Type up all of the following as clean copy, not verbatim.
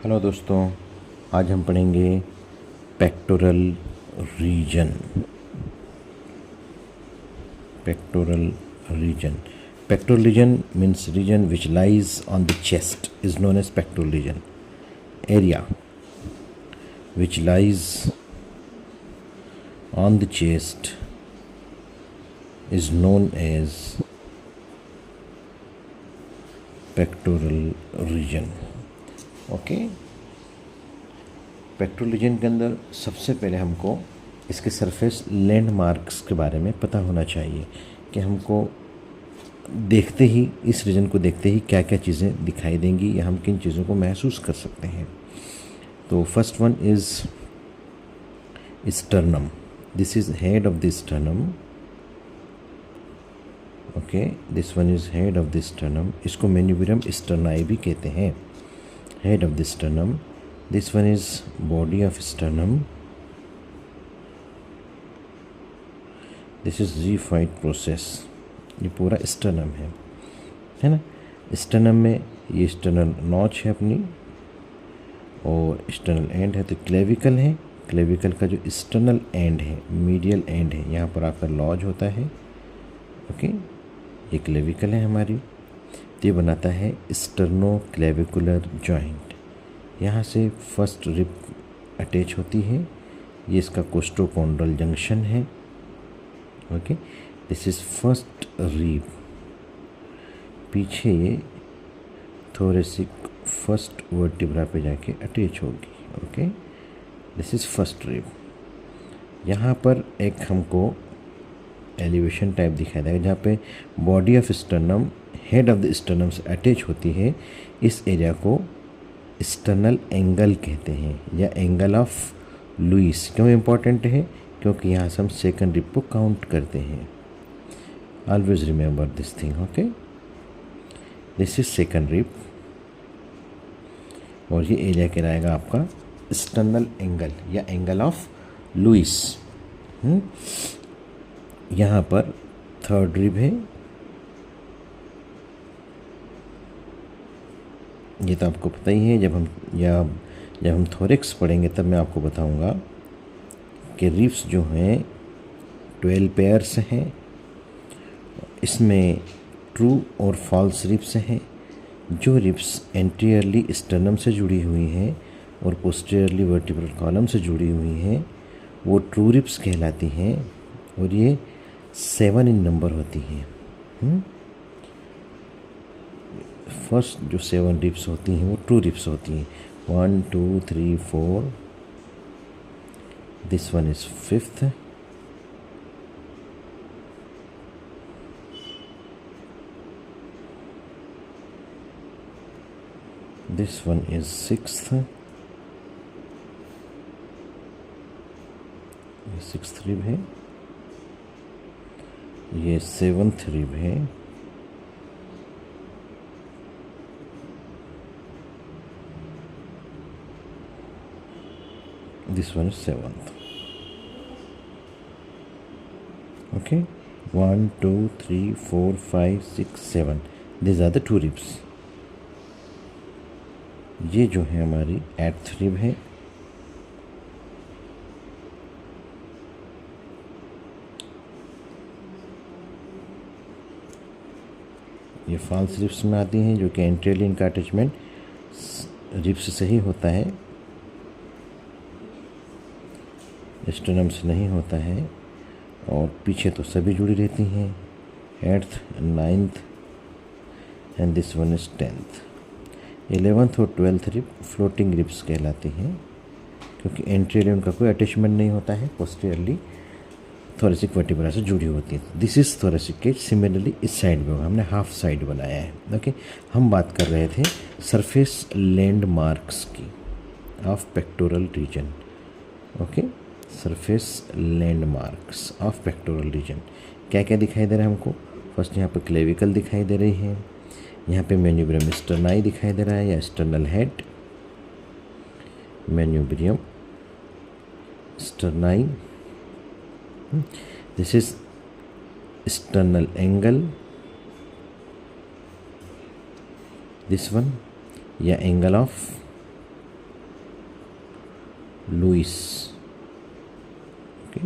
Hello दोस्तों, आज हम पढ़ेंगे pectoral region. Pectoral region pectoral region means region which lies on the chest is known as pectoral region. Area which lies on the chest is known as pectoral region। Okay, pectoral region के अंदर सबसे पहले हमको इसके surface landmarks के बारे में पता होना चाहिए कि हमको देखते ही, इस रीजन को देखते ही क्या क्या चीज़ें दिखाई देंगी या हम किन चीज़ों को महसूस कर सकते हैं। तो first one is sternum. This is head of the sternum. Okay, this one is head of the sternum. इसको मेन्यूबिरम स्टर्नाई भी कहते हैं, head of the sternum. This one is body of sternum. This is xiphoid process. ये पूरा sternum है ना। Sternum में ये स्टर्नल नॉच है अपनी, और स्टर्नल एंड है। तो क्लेविकल है, क्लेविकल का जो स्टर्नल एंड है, मीडियल एंड है, यहाँ पर आकर लॉज होता है। ओके, ये क्लेविकल है हमारी। तो ये बनाता है स्टर्नो क्लेविकुलर जॉइंट। यहाँ से फर्स्ट रिब अटैच होती है। ये इसका कोस्टोकॉन्ड्रल जंक्शन है। Okay, this is first rib. पीछे ये थोरेसिक फर्स्ट वर्टिब्रा पे जाके अटैच होगी। Okay, this is first rib. यहाँ पर एक हमको एलिवेशन टाइप दिखाई देगा, जहाँ पे body of sternum head of the sternum से अटैच होती है। इस एरिया को स्टर्नल एंगल कहते हैं या एंगल ऑफ लुइस। क्यों इम्पॉर्टेंट है? क्योंकि यहाँ से हम सेकंड रिब को काउंट करते हैं। Always remember this thing. Okay, this is second rib, और ये एरिया कहलाएगा आपका स्टर्नल एंगल या एंगल ऑफ लुइस। यहाँ पर थर्ड रिब है। ये तो आपको पता ही है, जब हम थोरेक्स पढ़ेंगे तब मैं आपको बताऊंगा कि रिब्स जो हैं 12 पेयर्स हैं। इसमें ट्रू और फॉल्स रिब्स हैं। जो रिब्स एंटीरियरली स्टर्नम से जुड़ी हुई हैं और पोस्टीरियरली वर्टिब्रल कॉलम से जुड़ी हुई हैं वो ट्रू रिब्स कहलाती हैं, और ये 7 इन नंबर होती हैं। फर्स्ट जो 7 रिब्स होती हैं वो ट्रू रिब्स होती हैं। 1 2 3 4। This one is fifth. This one is sixth. ये सिक्स्थ रिब है। ये 7th रिब है। This one is 7th। Okay, 1 2 3 4 5 6 7। This are the 2 ribs. ये जो है हमारी 8th रिब है। ये फॉल्स रिब्स में आती हैं, जो कि एंटीरियरली इनका अटैचमेंट रिब्स से ही होता है, स्टर्नम से नहीं होता है। और पीछे तो सभी जुड़ी रहती हैं, 8th 9th and this one is 10th। 11th और 12th रिब फ्लोटिंग रिब्स कहलाती हैं, क्योंकि एंटीरियरली उनका कोई अटैचमेंट नहीं होता है, पोस्टीरियरली थोरेसिक वर्टिब्रा से जुड़ी होती है। This is thoracic cage. Similarly इस साइड में होगा, हमने हाफ साइड बनाया है। ओके, हम बात कर रहे थे सरफेस लैंडमार्क्स की of pectoral region. Okay, surface landmarks of pectoral region क्या क्या दिखाई दे रहा है हमको? फर्स्ट यहाँ पे क्लेविकल दिखाई दे रही है। यहाँ पे मेन्यूब्रियम स्टर्नाई दिखाई दे रहा है या sternal head. Manubrium sterni. This is sternal angle, this one, या angle of लुइस, ओके,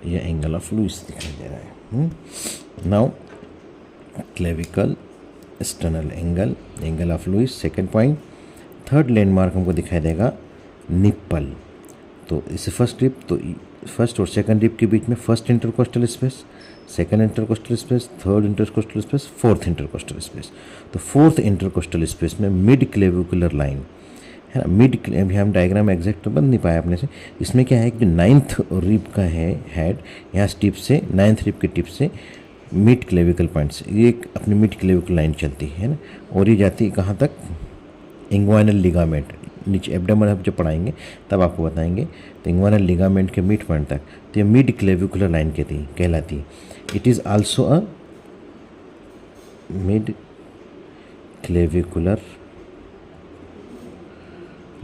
ये एंगल ऑफ लुइस दिखाई दे रहा है। Now clavicle, external angle, angle of Louis, second point. Third landmark हमको दिखाई देगा निप्पल। तो इसे फर्स्ट रिप, तो फर्स्ट और सेकंड रिप के बीच में first intercostal space, second intercostal space, third intercostal space, fourth intercostal space. तो फोर्थ इंटरकोस्टल स्पेस में मिड क्लेविकुलर लाइन है ना, मिड, अभी हम डायग्राम एग्जैक्ट तो बन नहीं पाया अपने से। इसमें क्या है कि नाइन्थ रिप का है हेड, यहाँ टिप से नाइन्थ रिप के टिप से मिड क्लेविकल पॉइंट से ये अपनी मिड क्लेविकल लाइन चलती है ना, और ये जाती है कहाँ तक, इंग्वाइनल लिगामेंट, नीचे एब्डोमेन हम जब पढ़ाएंगे तब आपको बताएंगे। तो इंग्वाइनल लिगामेंट के मिड पॉइंट तक, तो ये मिड क्लेविकुलर लाइन कहलाती है। It is also a mid clavicular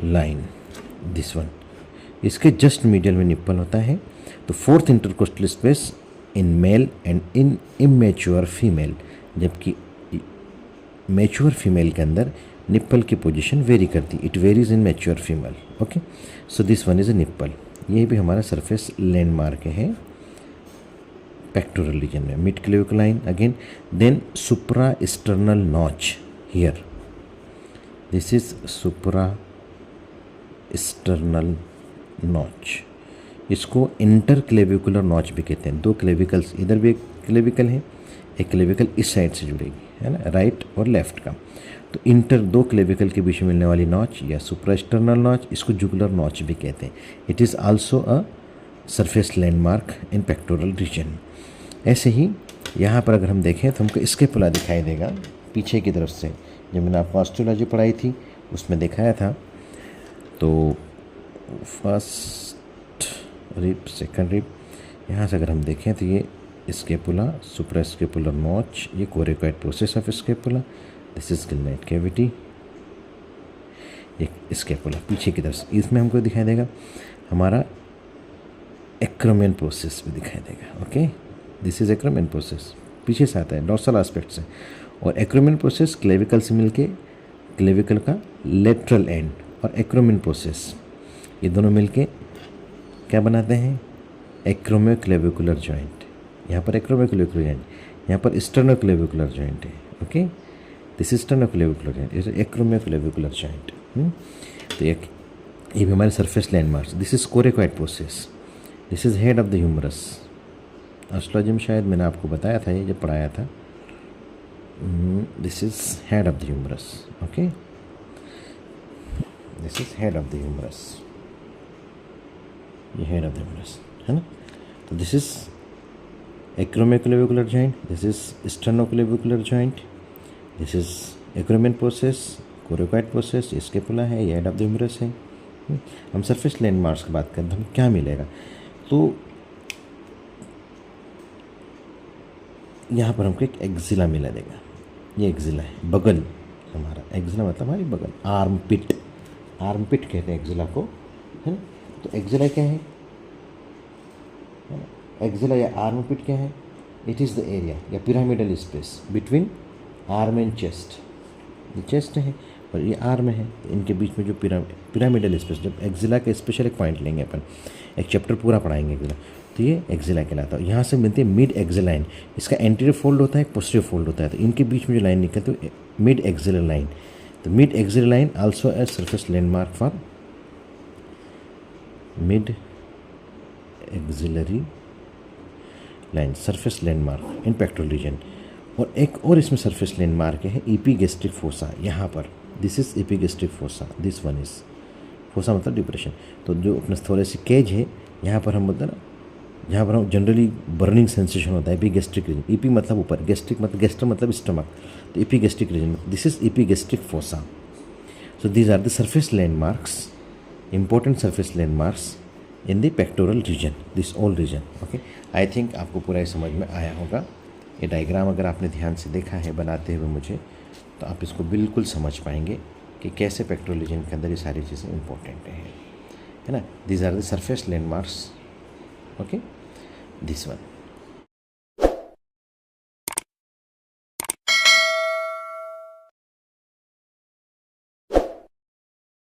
line, this one. इसके जस्ट मीडियल में निप्पल होता है। तो fourth intercostal space in male and in immature female, जबकि मैच्योर फीमेल के अंदर निप्पल की पोजीशन वेरी करती है, it varies in mature female, okay. So this one is a nipple. ये भी हमारा सरफेस लैंडमार्क है पेक्टोरल रीजन में, mid clavicle line again. Then supra external notch here, this is supra external notch. इसको inter clavicular notch भी कहते हैं। दो क्लेविकल्स, इधर भी एक क्लेविकल है, एक क्लेविकल इस साइड से जुड़ेगी, है ना, राइट और लेफ्ट का। तो इंटर, दो क्लेविकल के बीच में मिलने वाली नॉच या सुप्रा एक्सटर्नल नॉच, इसको जुगुलर नॉच भी कहते हैं। It is also a surface landmark in pectoral reason. ऐसे ही यहाँ पर अगर हम देखें तो हमको स्केपुला दिखाई देगा पीछे की तरफ से। जब मैंने आपको ऑस्ट्रोलॉजी पढ़ाई थी उसमें दिखाया था। तो फर्स्ट रिप, सेकंड रिप, यहाँ से अगर हम देखें तो ये स्केपुला, सुप्रा स्केपुलर नॉच, ये coracoid process of scapula, this is glenoid cavity, एक स्केपुला पीछे की तरफ। इसमें हमको दिखाई देगा हमारा एक्रोमेन प्रोसेस भी दिखाई देगा, okay. This is acromion process, पीछे से आता है डॉर्सल एस्पेक्ट से। और एक्रोमेन प्रोसेस क्लेविकल से मिलके, क्लेविकल का लेटरल एंड और एक्रोमेन प्रोसेस, ये दोनों मिलके क्या बनाते हैं, एक्रोमियोक्लेविकुलर जॉइंट। यहाँ पर एक्रोमियोक्लेविकुलर जॉइंट, यहाँ पर स्टर्नोक्लेविकुलर जॉइंट है, okay. This is sternoclavicular joint, is acromioclavicular joint. तो ये भी हमारे surface landmarks. This is coracoid process, this is head of the humerus. Osteology में शायद मैंने आपको बताया था ये जब पढ़ाया था। This is head of the humerus, okay, this is head of the humerus, ये हेड ऑफ द ह्यूमरस है ना। तो this is acromioclavicular joint, this is sternoclavicular joint, this is acromion process, coracoid process, scapula है, ये head of the humerus है। हम surface landmarks की बात करें तो हमें क्या मिलेगा, तो यहाँ पर हमको एक एक्जिला मिला देगा। ये एक्जिला है, बगल हमारा, एक्जिला मतलब हमारी बगल, आर्म पिट, आर्म पिट कहते हैं एक्जिला को, है ना। तो एक्जिला क्या है, एक्जिला या आर्म पिट क्या है, इट इज़ द एरिया या pyramidal space between arm and chest. ये चेस्ट है और ये आर्म है, तो इनके बीच में जो पिरामिडल स्पेस, जब एक्जिला का स्पेशल एक पॉइंट लेंगे अपन, एक चैप्टर पूरा पढ़ाएंगे एक्जिला, तो ये एक्जिला कहलाता है। यहाँ से मिलती है मिड एक्जिलाइन, इसका एंटीरियर फोल्ड होता है, पोस्टीरियर फोल्ड होता है, तो इनके बीच में जो लाइन निकलती है मिड एक्जिलर लाइन। तो mid axillary line also a surface landmark for mid axillary line, surface landmark in pectoral region. और एक और इसमें सरफेस लैंडमार्क है एपिगैस्ट्रिक फोसा, यहाँ पर this is epigastric fossa, this one is, fossa मतलब depression. तो जो अपने थोरेसिक केज है यहाँ पर हम बोलते हैं ना, यहाँ पर हम जनरली बर्निंग सेंसेशन होता है एपिगैस्ट्रिक रीजन। ईपी मतलब ऊपर, गैस्ट्रिक मतलब गैस्ट्र मतलब स्टमक, तो epigastric region, this is epigastric fossa. So these are the surface landmarks, important surface landmarks in the pectoral region, this all region, okay. I think आपको पूरा ये समझ में आया होगा। ये डायग्राम अगर आपने ध्यान से देखा है बनाते हुए मुझे, तो आप इसको बिल्कुल समझ पाएंगे कि कैसे पेक्टोरल रीजन के अंदर ये सारी चीज़ें इंपॉर्टेंट है ना। These are the surface landmarks, okay, this one.